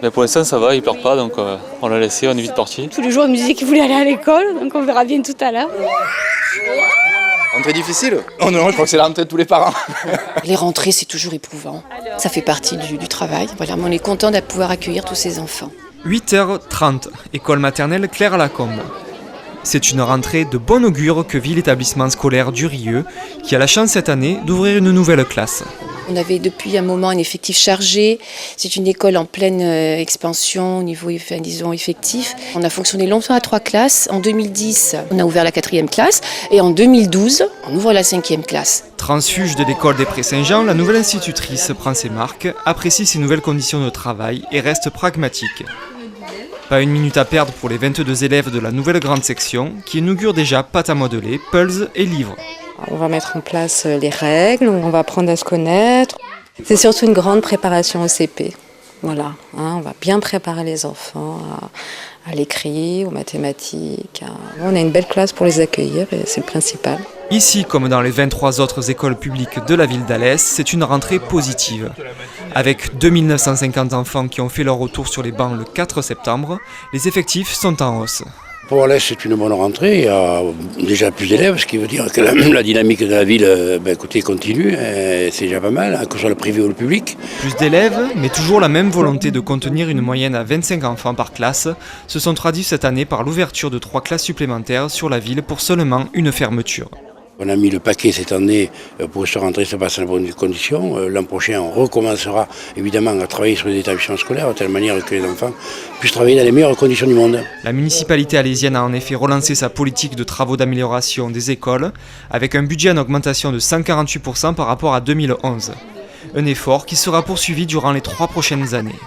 Mais pour l'instant ça va, il pleure pas, donc on l'a laissé, on est vite parti. Tous les jours, il me disait qu'il voulait aller à l'école, donc on verra bien tout à l'heure. Rentrée difficile? Oh non, je crois que c'est la rentrée de tous les parents. Les rentrées, c'est toujours éprouvant. Ça fait partie du travail. Voilà, mais on est content de pouvoir accueillir tous ces enfants. 8h30, école maternelle Claire-Lacombe. C'est une rentrée de bon augure que vit l'établissement scolaire du Rieux, qui a la chance cette année d'ouvrir une nouvelle classe. On avait depuis un moment un effectif chargé. C'est une école en pleine expansion au niveau effectif. On a fonctionné longtemps à 3 classes. En 2010, on a ouvert la 4e classe. Et en 2012, on ouvre la 5e classe. Transfuge de l'école des Prés-Saint-Jean, la nouvelle institutrice prend ses marques, apprécie ses nouvelles conditions de travail et reste pragmatique. Pas une minute à perdre pour les 22 élèves de la nouvelle grande section qui inaugurent déjà pâte à modeler, puzzles et livres. On va mettre en place les règles, on va apprendre à se connaître. C'est surtout une grande préparation au CP. Voilà, on va bien préparer les enfants à l'écrit, aux mathématiques. On a une belle classe pour les accueillir et c'est le principal. Ici, comme dans les 23 autres écoles publiques de la ville d'Alès, c'est une rentrée positive. Avec 2950 enfants qui ont fait leur retour sur les bancs le 4 septembre, les effectifs sont en hausse. Pour Alès, c'est une bonne rentrée. Il y a déjà plus d'élèves, ce qui veut dire que la dynamique de la ville continue. C'est déjà pas mal, que ce soit le privé ou le public. Plus d'élèves, mais toujours la même volonté de contenir une moyenne à 25 enfants par classe, se sont traduits cette année par l'ouverture de 3 classes supplémentaires sur la ville pour seulement une fermeture. On a mis le paquet cette année pour que cette rentrée se passe dans de bonnes conditions. L'an prochain, on recommencera évidemment à travailler sur les établissements scolaires de telle manière que les enfants puissent travailler dans les meilleures conditions du monde. La municipalité alésienne a en effet relancé sa politique de travaux d'amélioration des écoles avec un budget en augmentation de 148% par rapport à 2011. Un effort qui sera poursuivi durant les 3 prochaines années.